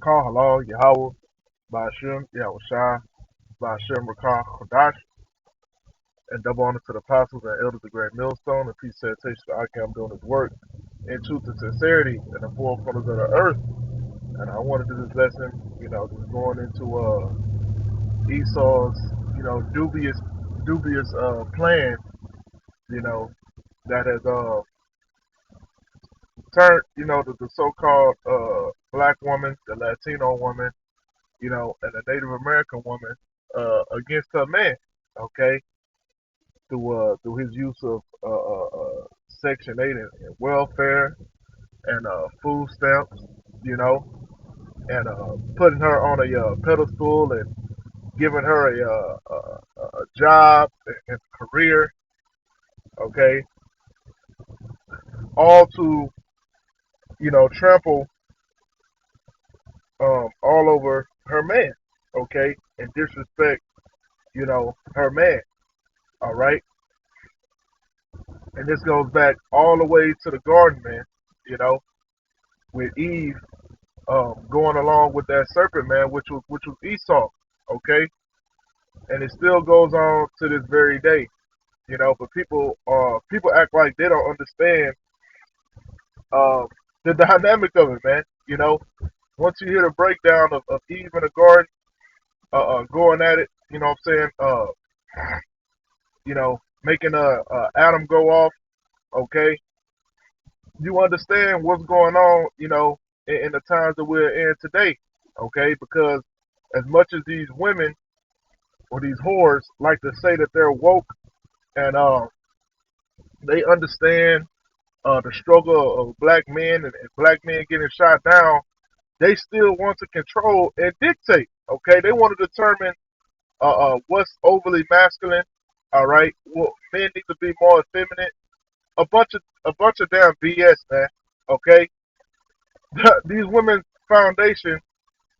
Rakah Halal Yahweh Ba'ashem Yahushua Ba'ashem Rakah Kodash, and double honor to the apostles and elders of Great Millstone, and peace and salutation to Akim doing his work in truth and sincerity in the four corners of the earth. And I want to do this lesson, just going into Esau's, dubious plan, you know, that has turned, the so-called black woman, the Latino woman, and the Native American woman against her man, okay, through his use of Section 8 and welfare and food stamps, you know, and putting her on a pedestal and giving her a job and career, okay, all to, trample all over her man, okay, and disrespect, her man, all right. And this goes back all the way to the garden, man, you know, with Eve going along with that serpent, man, which was Esau, okay, and it still goes on to this very day, But people act like they don't understand uh, the dynamic of it, man. Once you hear the breakdown of Eve in the garden, going at it, what I'm saying, making Adam go off, okay, you understand what's going on, in the times that we're in today, okay, because as much as these women or these whores like to say that they're woke and they understand the struggle of black men and black men getting shot down, they still want to control and dictate. Okay, they want to determine what's overly masculine. All right, well, men need to be more effeminate. A bunch of damn BS, man. Okay, these women's foundation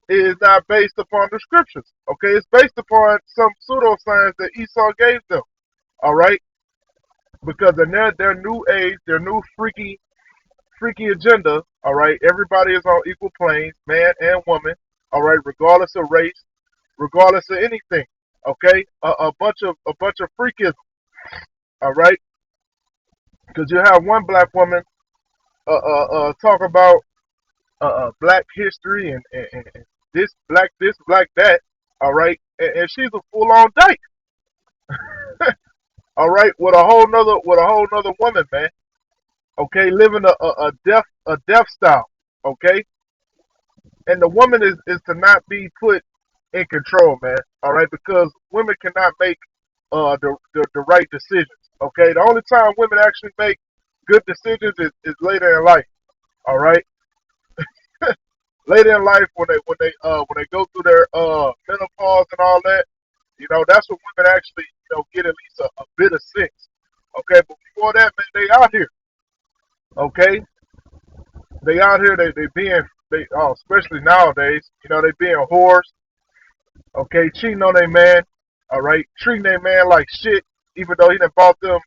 is not based upon the scriptures. Okay, it's based upon some pseudoscience that Esau gave them. All right, because in their new age, their new freaky agenda. All right, everybody is on equal planes, man and woman. All right, regardless of race, regardless of anything. Okay, a bunch of freakism. All right, because you have one black woman talk about black history and this, black that. All right, and she's a full on dyke. All right, with a whole nother woman, man. Okay, living a deaf style. Okay, and the woman is to not be put in control, man. All right, because women cannot make the right decisions. Okay, the only time women actually make good decisions is later in life. All right, later in life when they go through their menopause and all that, that's when women actually get at least a bit of sense. Okay, but before that, man, they out here. Okay, they out here. They being especially nowadays. They being whores. Okay, cheating on their man. All right, treating their man like shit, even though he done bought them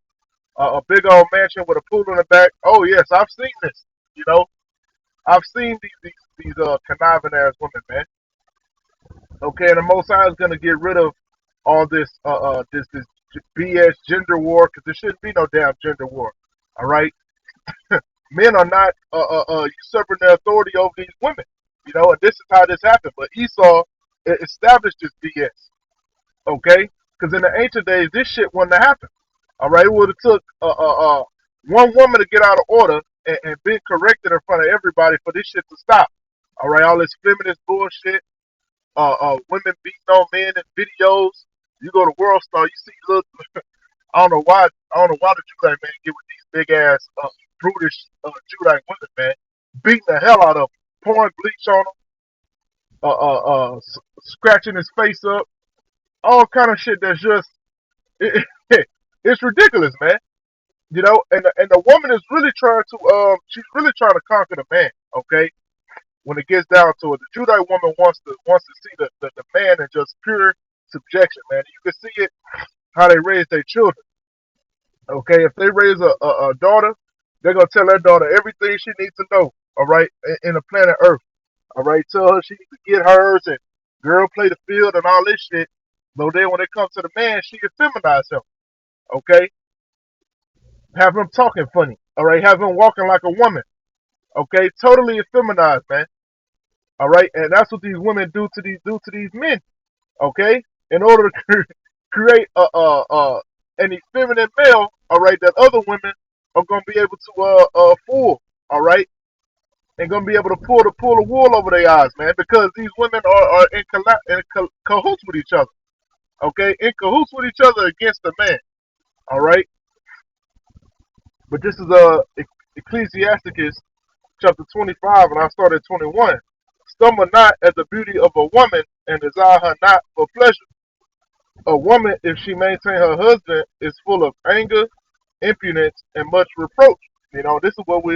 a big old mansion with a pool in the back. Oh yes, I've seen this. You know, I've seen these conniving ass women, man. Okay, and the Most High is gonna get rid of all this BS gender war because there shouldn't be no damn gender war. All right, men are not usurping their authority over these women. And this is how this happened. But Esau established this BS. Okay, because in the ancient days, this shit wouldn't have happened. All right, it would have took one woman to get out of order and been corrected in front of everybody for this shit to stop. All right, all this feminist bullshit, women beating on men in videos. You go to World Star, you see little. I don't know why the Judite man get with these big ass brutish Judite women, man, beating the hell out of them, pouring bleach on them, scratching his face up, all kind of shit that's just it's ridiculous, man. And the woman is really trying to she's really trying to conquer the man. Okay, when it gets down to it, the Judite woman wants to see the man in just pure subjection, man. You can see it how they raise their children. Okay, if they raise a daughter, they're gonna tell their daughter everything she needs to know. All right, in the planet Earth. All right, tell her she needs to get hers and girl play the field and all this shit. But then when it comes to the man, she can feminize him. Okay, have him talking funny. All right, have him walking like a woman. Okay, totally effeminized, man. All right, and that's what these women do to these men. Okay, in order to create an effeminate male. All right, that other women are gonna be able to fool. All right, and gonna be able to pull the wool over their eyes, man, because these women are in cahoots with each other. Okay, in cahoots with each other against the man. All right, but this is Ecclesiasticus chapter 25, and I started at 21. Stumble not at the beauty of a woman, and desire her not for pleasure. A woman, if she maintain her husband, is full of anger, impudence, and much reproach. This is what we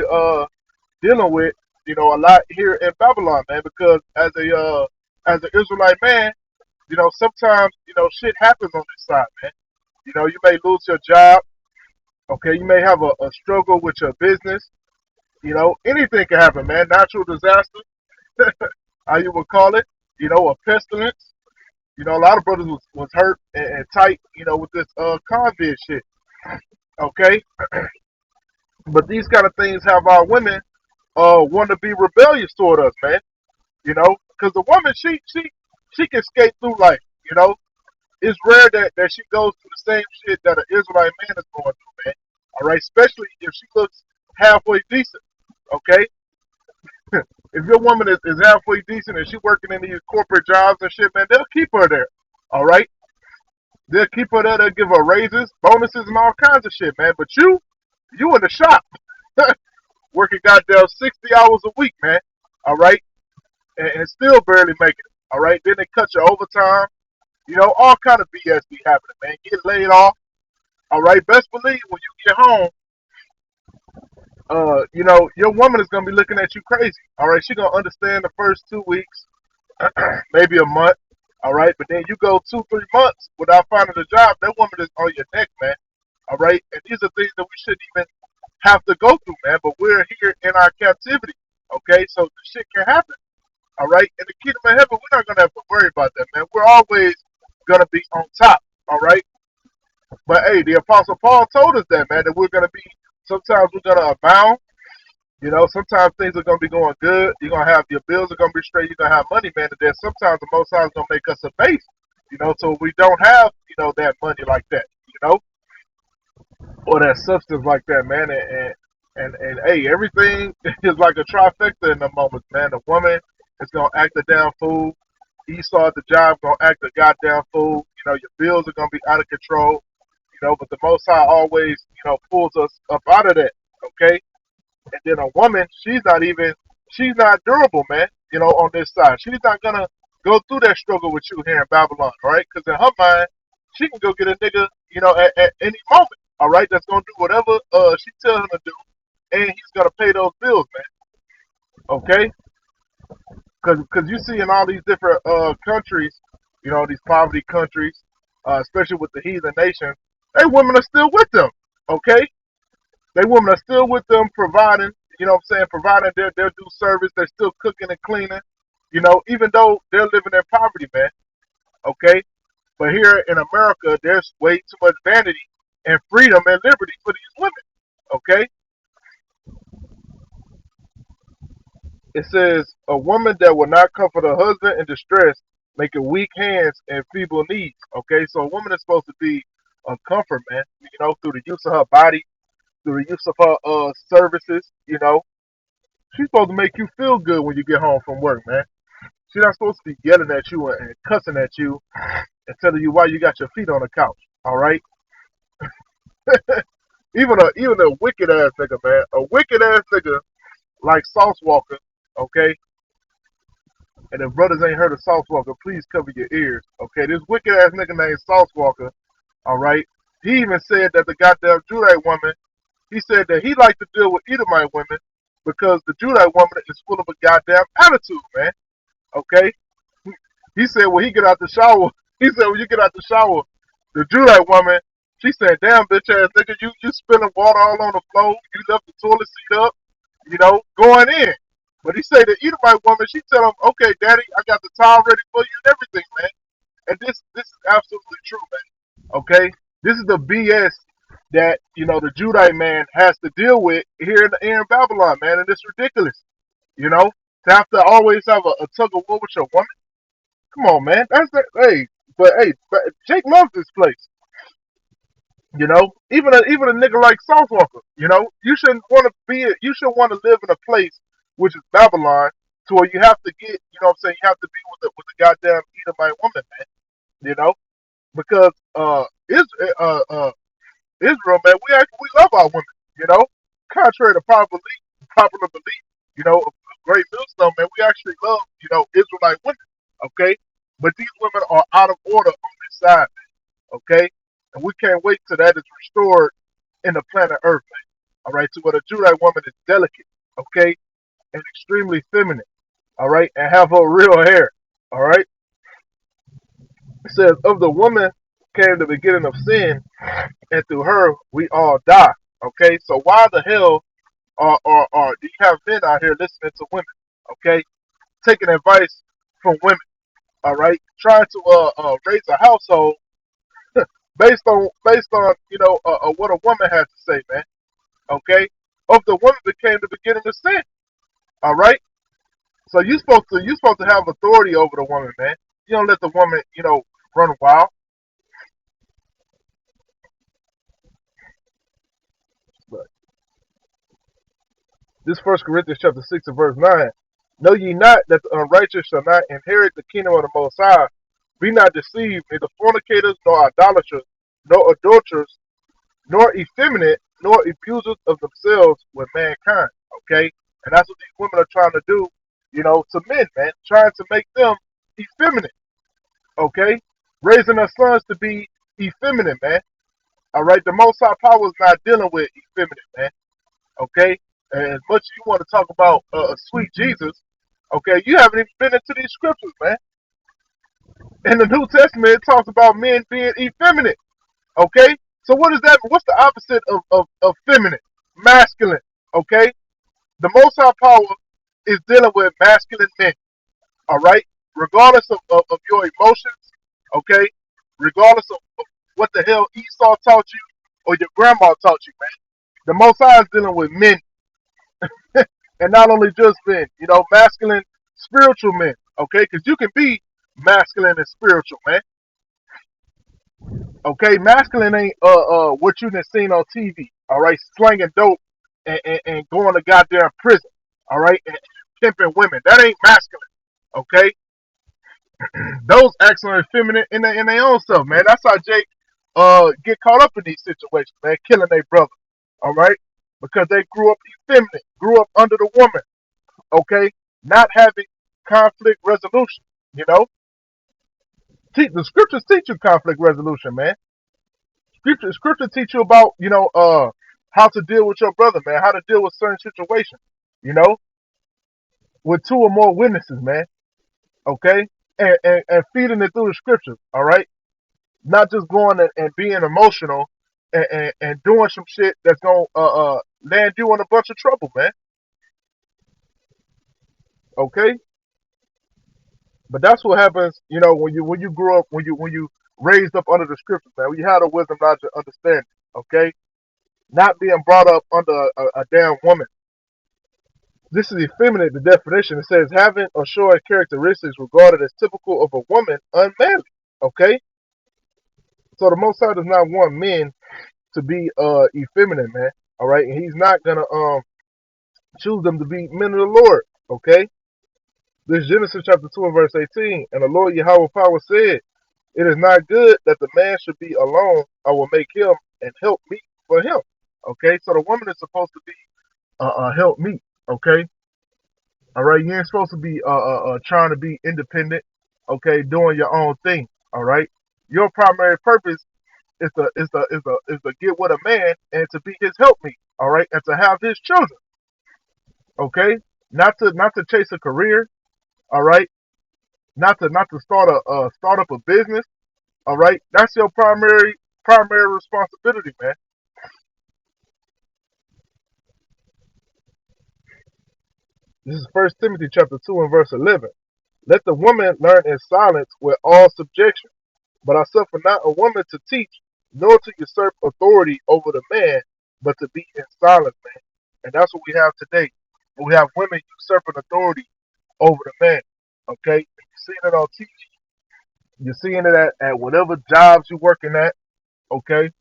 dealing with, a lot here in Babylon, man. Because as an Israelite man, sometimes shit happens on this side, man. You may lose your job. Okay, you may have a struggle with your business. Anything can happen, man. Natural disaster, how you would call it. A pestilence. A lot of brothers was hurt and tight, with this COVID shit. Okay, but these kind of things have our women want to be rebellious toward us, man. Because the woman she can skate through life. It's rare that she goes through the same shit that an Israelite man is going through, man. All right, especially if she looks halfway decent. Okay, if your woman is halfway decent and she working in these corporate jobs and shit, man, they'll keep her there. All right, they'll keep her there. They'll give her raises, bonuses, and all kinds of shit, man. But you in the shop, working goddamn 60 hours a week, man. All right, and still barely making it. All right, then they cut your overtime. All kind of BS be happening, man. Get laid off. All right, best believe when you get home, your woman is gonna be looking at you crazy. All right, she gonna understand the first 2 weeks, maybe a month. All right, but then you go 2, 3 months without finding a job. That woman is on your neck, man. All right, and these are things that we shouldn't even have to go through, man. But we're here in our captivity. Okay, so the shit can happen. All right, in the kingdom of heaven, we're not gonna have to worry about that, man. We're always gonna be on top. All right, but hey, the apostle Paul told us that, man, that we're gonna be. Sometimes we're gonna abound. Sometimes things are gonna be going good. You're gonna have your bills are gonna be straight. You're gonna have money, man. And then sometimes the Most High is gonna make us a base. So we don't have that money like that. Or that substance like that, man. And hey, everything is like a trifecta in the moment, man. The woman is gonna act a damn fool. Esau at the job gonna act a goddamn fool. Your bills are gonna be out of control. But the Most High always, pulls us up out of that. Okay. And then a woman, she's not durable, man. On this side, she's not gonna go through that struggle with you here in Babylon, all right? Because in her mind, she can go get a nigga, at any moment, all right? That's gonna do whatever she tells him to do, and he's gonna pay those bills, man. Okay? Because you see in all these different countries, these poverty countries, especially with the heathen nations, they women are still with them. Okay? They women are still with them providing, providing their due service. They're still cooking and cleaning, even though they're living in poverty, man. Okay? But here in America, there's way too much vanity and freedom and liberty for these women. Okay? It says, a woman that will not comfort her husband in distress, making weak hands and feeble knees. Okay? So a woman is supposed to be a comfort, man, through the use of her body, through the use of her services. She's supposed to make you feel good when you get home from work, man. She's not supposed to be yelling at you and cussing at you and telling you why you got your feet on the couch. All right. Even a wicked ass nigga, man. A wicked ass nigga like Sauce Walker. Okay. And if brothers ain't heard of Sauce Walker, please cover your ears. Okay. This wicked ass nigga named Sauce Walker. All right. He even said that the goddamn Judite woman. He said that he liked to deal with Edomite women because the Judite woman is full of a goddamn attitude, man. Okay? He said when he get out the shower, he said when you get out the shower, the Judite woman, she said, damn bitch ass nigga, you spilling water all on the floor, you left the toilet seat up, going in. But he say the Edomite woman, she tell him, "Okay, Daddy, I got the towel ready for you and everything, man." And this is absolutely true, man. Okay, this is the BS that the Judite man has to deal with here in Babylon, man, and it's ridiculous. You know, to have to always have a tug of war with your woman. Come on, man. That's the hey, but Jake loves this place. Even a nigga like Southwalker, you shouldn't want to you should want to live in a place which is Babylon, to where you have to get, what I'm saying, you have to be with the goddamn Edomite woman, man. You know, because Israel, man, we love our women, contrary to popular belief, of great millstone, man, we actually love, Israelite women, okay, but these women are out of order on this side, okay? And we can't wait till that is restored in the planet Earth, man. All right, so where the Judite woman is delicate, okay, and extremely feminine, all right, and have her real hair, all right. It says, "Of the woman came the beginning of sin, and through her we all die." Okay, so why the hell are do you have men out here listening to women? Okay, taking advice from women. All right, trying to raise a household based on what a woman has to say, man. Okay, of the woman became the beginning of sin. All right, so you supposed to have authority over the woman, man. You don't let the woman run wild. But this First Corinthians chapter 6 and verse 9. Know ye not that the unrighteous shall not inherit the kingdom of the Most High? Be not deceived, neither fornicators, nor idolaters, nor adulterers, nor effeminate, nor abusers of themselves with mankind. Okay? And that's what these women are trying to do, to men, man. Trying to make them effeminate. Okay? Raising their sons to be effeminate, man. All right? The Most High power is not dealing with effeminate, man. Okay? And as much as you want to talk about sweet Jesus, okay, you haven't even been into these scriptures, man. In the New Testament, it talks about men being effeminate. Okay? So what is that? What's the opposite of feminine? Masculine. Okay? The Most High power is dealing with masculine men. All right? Regardless of your emotions, okay? Regardless of what the hell Esau taught you or your grandma taught you, man. The Most High is dealing with men. And not only just men, masculine, spiritual men, okay? Because you can be masculine and spiritual, man. Okay, masculine ain't what you done seen on TV. All right, slanging dope and going to goddamn prison. All right, and pimping women. That ain't masculine. Okay, those acts are effeminate in their own self, man. That's how Jake get caught up in these situations, man, killing their brother. All right, because they grew up effeminate, grew up under the woman. Okay, not having conflict resolution. You know, the scriptures teach you conflict resolution, man. Scripture teach you about how to deal with your brother, man, how to deal with certain situations, you know, with two or more witnesses, man. Okay, and feeding it through the scriptures. All right, not just going and being emotional and doing some shit that's gonna land you in a bunch of trouble, man. Okay, but that's what happens, when you grew up, when you raised up under the scriptures, man. When you had a wisdom, knowledge, and understanding. Okay, not being brought up under a damn woman. This is effeminate, the definition. It says having or showing characteristics regarded as typical of a woman unmanly. Okay? So the Most High does not want men to be effeminate, man. All right? And he's not gonna choose them to be men of the Lord. Okay? This is Genesis chapter 2 and verse 18. And the Lord Yahweh power said, "It is not good that the man should be alone. I will make him and help meet for him." Okay? So the woman is supposed to be help meet. Okay? All right, you ain't supposed to be trying to be independent. Okay, doing your own thing. All right, your primary purpose is to get with a man and to be his helpmeet. All right, and to have his children. Okay, not to chase a career. All right, not to start up a business. All right, that's your primary responsibility, man. This is First Timothy chapter 2 and verse 11. Let the woman learn in silence with all subjection. But I suffer not a woman to teach, nor to usurp authority over the man, but to be in silence, man. And that's what we have today. We have women usurping authority over the man. Okay? You're seeing it on TV. You're seeing it at whatever jobs you're working at. Okay?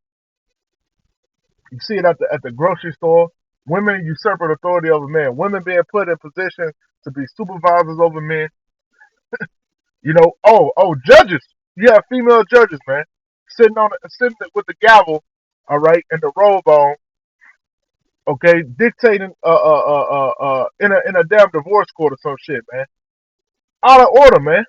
You see it at the grocery store. Women usurping authority over men. Women being put in position to be supervisors over men. Judges. You have female judges, man, sitting with the gavel, all right, and the robe on, okay, dictating in a damn divorce court or some shit, man. Out of order, man.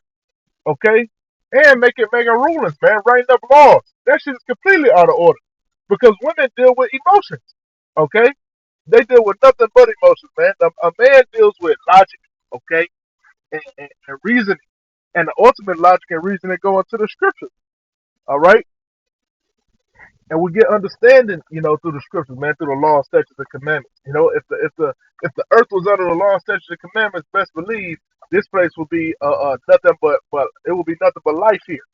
Okay, and making rulings, man, writing up laws. That shit is completely out of order because women deal with emotions. Okay, they deal with nothing but emotions, man. A man deals with logic, okay, and reasoning, and the ultimate logic and reasoning go into the scriptures. All right, and we get understanding, through the scriptures, man, through the law, statutes, and commandments. If the earth was under the law, statutes, and commandments, best believe this place will be nothing but it will be nothing but life here.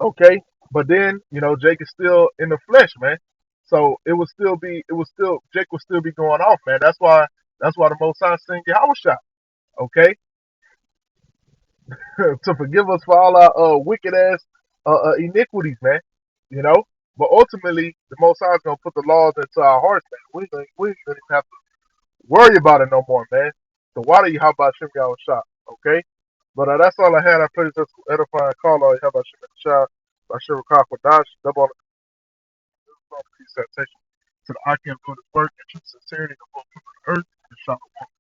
Okay, but then Jake is still in the flesh, man. So Jake will still be going off, man. That's why the Most High sent Yahweh, okay, to forgive us for all our wicked ass iniquities, man. You know, but ultimately the Most High is gonna put the laws into our hearts, man. We ain't gonna even have to worry about it no more, man. So why do you how about Shem Yahweh Shah, okay? But that's all I had. I pray this edifying call on you. How about Shem Yahweh Shah? By Shem Dash, double on the presentation to the Akim for this work and true sincerity of both people on earth and Shalom.